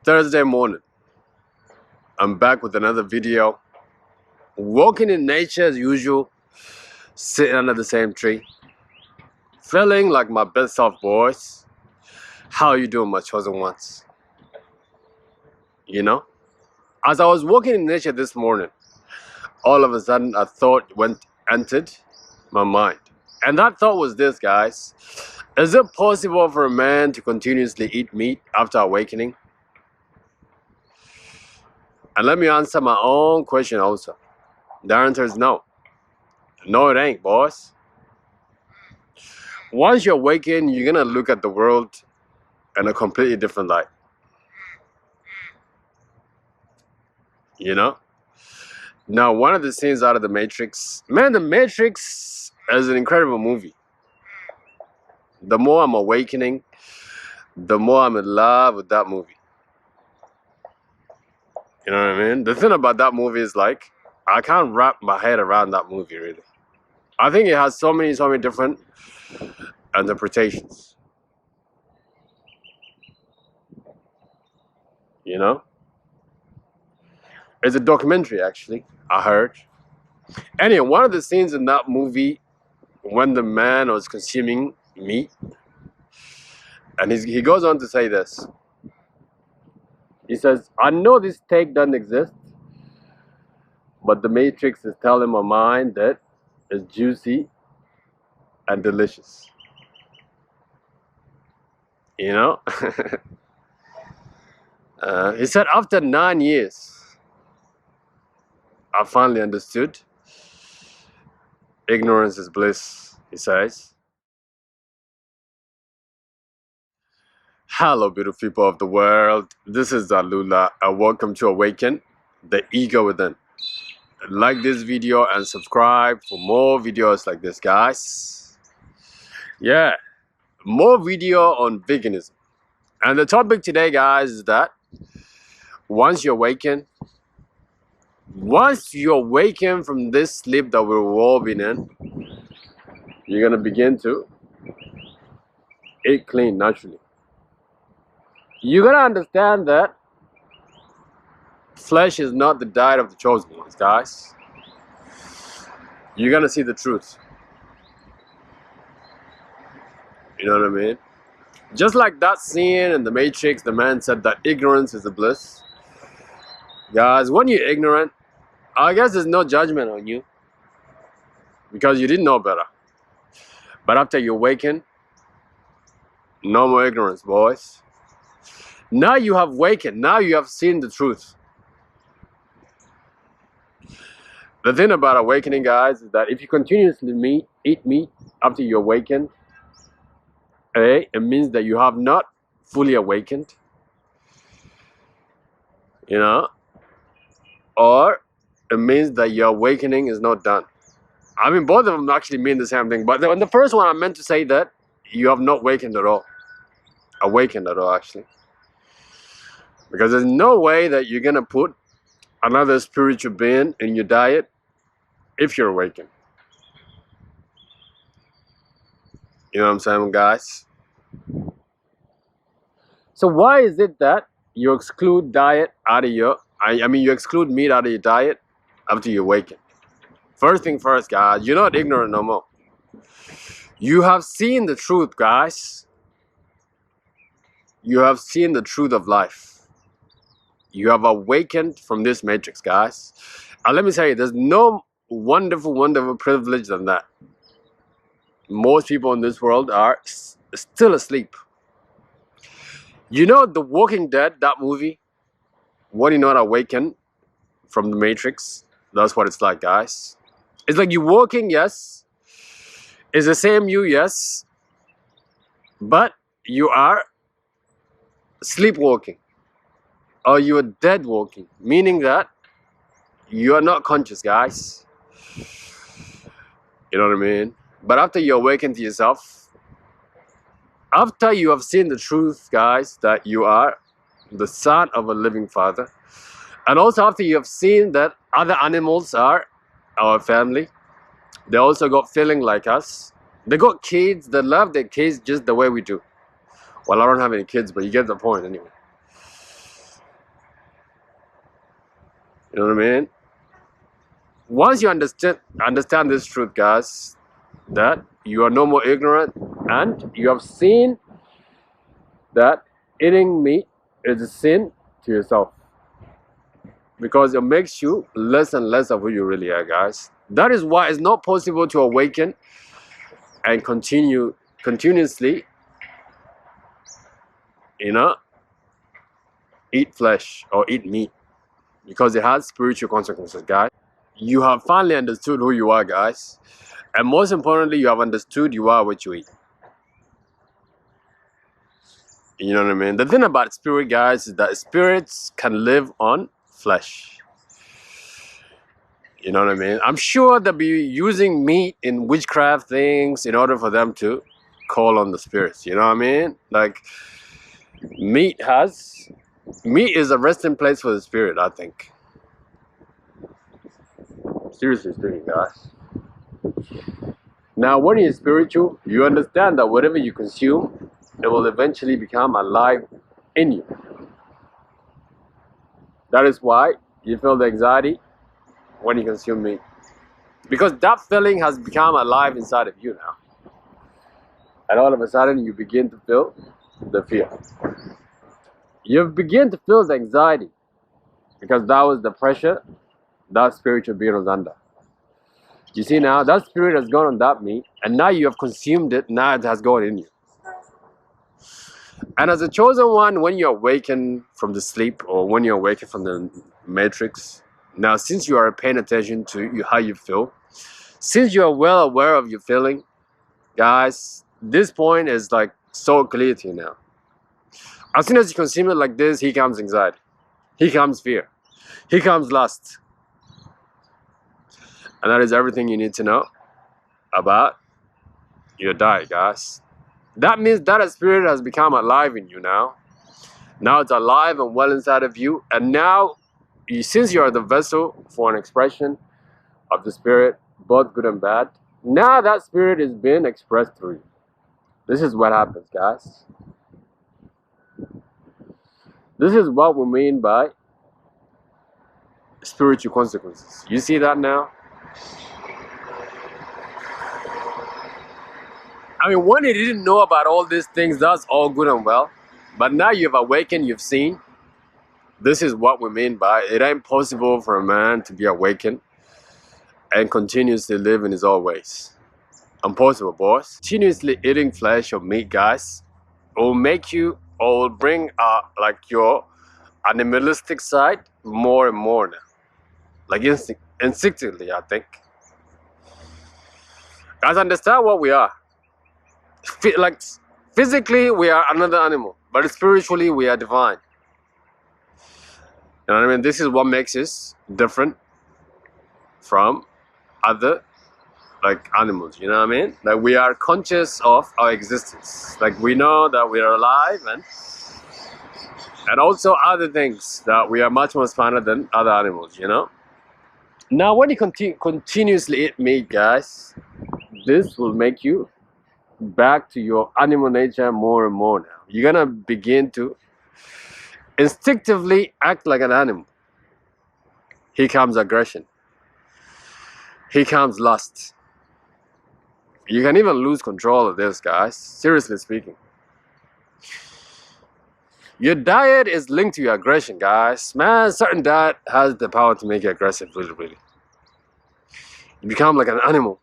Thursday morning, I'm back with another video. Walking in nature as usual, sitting under the same tree, feeling like my best self, boys. How you doing, my chosen ones? You know, as I was walking in nature this morning, all of a sudden a thought entered my mind, and that thought was this, guys: is it possible for a man to continuously eat meat after awakening? And let me answer my own question also. The answer is no. No, it ain't, boss. Once you awaken, you're gonna look at the world in a completely different light. You know? Now, one of the scenes out of The Matrix, man, The Matrix is an incredible movie. The more I'm awakening, the more I'm in love with that movie. You know what I mean? The thing about that movie is like, I can't wrap my head around that movie, really. I think it has so many different interpretations. You know? It's a documentary, actually, I heard. Anyway, one of the scenes in that movie, when the man was consuming meat, and he goes on to say this. He says, I know this steak doesn't exist, but the Matrix is telling my mind that it's juicy and delicious. You know? He said, after 9 years, I finally understood. Ignorance is bliss, he says. Hello, beautiful people of the world. This is Zalula, and welcome to Awaken the Ego Within. Like this video and subscribe for more videos like this, guys. Yeah, more video on veganism. And the topic today, guys, is that once you awaken from this sleep that we've all been in, you're gonna begin to eat clean naturally. You gotta understand that flesh is not the diet of the chosen ones, guys. You're gonna see the truth. You know what I mean? Just like that scene in The Matrix, the man said that ignorance is a bliss. Guys, when you're ignorant, I guess there's no judgment on you because you didn't know better. But after you awaken, no more ignorance, boys. Now you have awakened. Now you have seen the truth. The thing about awakening, guys, is that if you continuously eat meat after you awaken, it means that you have not fully awakened. You know? Or it means that your awakening is not done. I mean, both of them actually mean the same thing. But in the first one, I meant to say that you have not awakened at all. Awakened at all, actually. Because there's no way that you're going to put another spiritual being in your diet if you're awakened. You know what I'm saying, guys? So why is it that you exclude diet out of your... I mean, you exclude meat out of your diet after you awaken? First thing first, guys, you're not ignorant no more. You have seen the truth, guys. You have seen the truth of life. You have awakened from this matrix, guys. And let me tell you, there's no wonderful privilege than that. Most people in this world are still asleep. You know, The Walking Dead, that movie, when you're not awakened from the matrix, that's what it's like, guys. It's like you're walking, yes. It's the same you, yes. But you are sleepwalking. Or you are dead walking. Meaning that you are not conscious, guys. You know what I mean? But after you awaken to yourself, after you have seen the truth, guys, that you are the son of a living father, and also after you have seen that other animals are our family, they also got feeling like us. They got kids, they love their kids just the way we do. Well, I don't have any kids, but you get the point anyway. You know what I mean? Once you understand this truth, guys, that you are no more ignorant, and you have seen that eating meat is a sin to yourself, because it makes you less and less of who you really are, guys. That is why it's not possible to awaken and continuously, eat flesh or eat meat, because it has spiritual consequences, guys. You have finally understood who you are, guys, and most importantly, you have understood you are what you eat. You know what I mean? The thing about spirit, guys, is that spirits can live on flesh. You know what I mean? I'm sure they'll be using meat in witchcraft things in order for them to call on the spirits. You know what I mean? Like, meat is a resting place for the spirit, I think. Seriously speaking, guys. Now, when you're spiritual, you understand that whatever you consume, it will eventually become alive in you. That is why you feel the anxiety when you consume meat, because that feeling has become alive inside of you now, and all of a sudden you begin to feel the fear. You begin to feel the anxiety because that was the pressure that spiritual being was under. You see, now that spirit has gone on that meat, and now you have consumed it. Now it has gone in you. And as a chosen one, when you awaken from the sleep, or when you awaken from the matrix, now since you are paying attention to how you feel, since you are well aware of your feeling, guys, this point is like so clear to you now. As soon as you consume it like this, here comes anxiety, here comes fear, here comes lust. And that is everything you need to know about your diet, guys. That means that a spirit has become alive in you now. Now it's alive and well inside of you. And now, since you are the vessel for an expression of the spirit, both good and bad, now that spirit is being expressed through you. This is what happens, guys. This is what we mean by spiritual consequences. You see that now? I mean, when you didn't know about all these things, that's all good and well. But now you've awakened, you've seen. This is what we mean by it ain't possible for a man to be awakened and continuously live in his old ways. Impossible, boss. Continuously eating flesh or meat, guys, will make you, or will bring like your animalistic side more and more now. Like instinctively, I think. Guys, understand what we are. Like, physically we are another animal, but spiritually we are divine. You know what I mean? This is what makes us different from other like animals. You know what I mean? Like, we are conscious of our existence. Like, we know that we are alive, and also other things, that we are much more smarter than other animals. You know. Now, when you continuously eat meat, guys, this will make you back to your animal nature more and more now. You're gonna begin to instinctively act like an animal. Here comes aggression. Here comes lust. You can even lose control of this, guys. Seriously speaking. Your diet is linked to your aggression, guys. Man, certain diet has the power to make you aggressive, really, really. You become like an animal.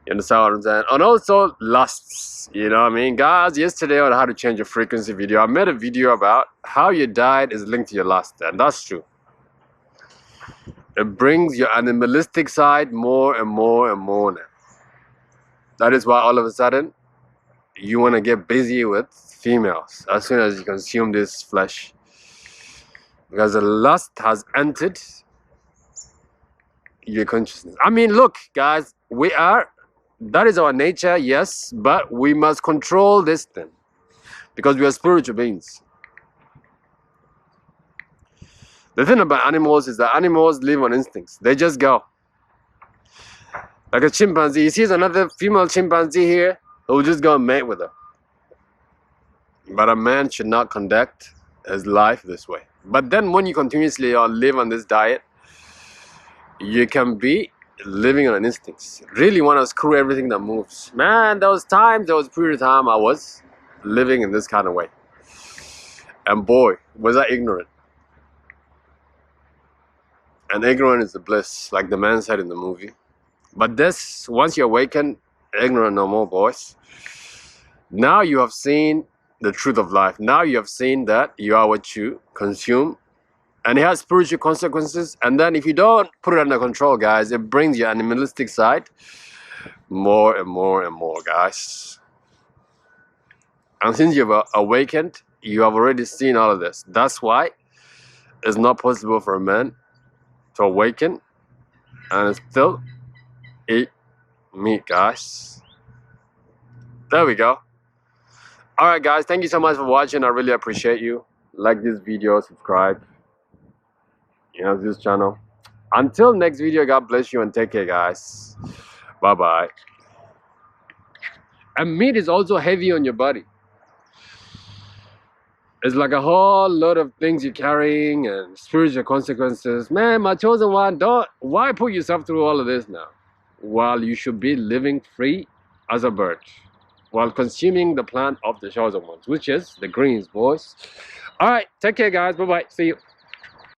You understand what I'm saying? And also lusts, you know what I mean? Guys, yesterday on How to Change Your Frequency video, I made a video about how your diet is linked to your lust, and that's true. It brings your animalistic side more and more and more now. That is why all of a sudden, you want to get busy with females as soon as you consume this flesh. Because the lust has entered your consciousness. I mean, look, guys, that is our nature, yes, but we must control this thing because we are spiritual beings. The thing about animals is that animals live on instincts. They just go. Like a chimpanzee, he sees another female chimpanzee here, he'll just go and mate with her. But a man should not conduct his life this way. But then when you continuously live on this diet, you can be living on instincts. Really want to screw everything that moves. Man, there was a period of time I was living in this kind of way. And boy, was I ignorant. And ignorant is the bliss, like the man said in the movie. But this, once you awaken, ignorant no more, boys. Now you have seen the truth of life. Now you have seen that you are what you consume. And it has spiritual consequences. And then if you don't put it under control, guys, it brings your animalistic side more and more and more, guys. And since you've awakened, you have already seen all of this. That's why it's not possible for a man to awaken and still eat meat, guys. There we go. Alright, guys, thank you so much for watching. I really appreciate you. Like this video, subscribe, this channel. Until next video, God bless you and take care, guys. Bye bye. And meat is also heavy on your body. It's like a whole lot of things you're carrying and spiritual consequences. Man, my chosen one, why put yourself through all of this now? While you should be living free as a bird, while consuming the plant of the chosen ones, which is the greens, boys. All right, take care, guys. Bye bye. See you.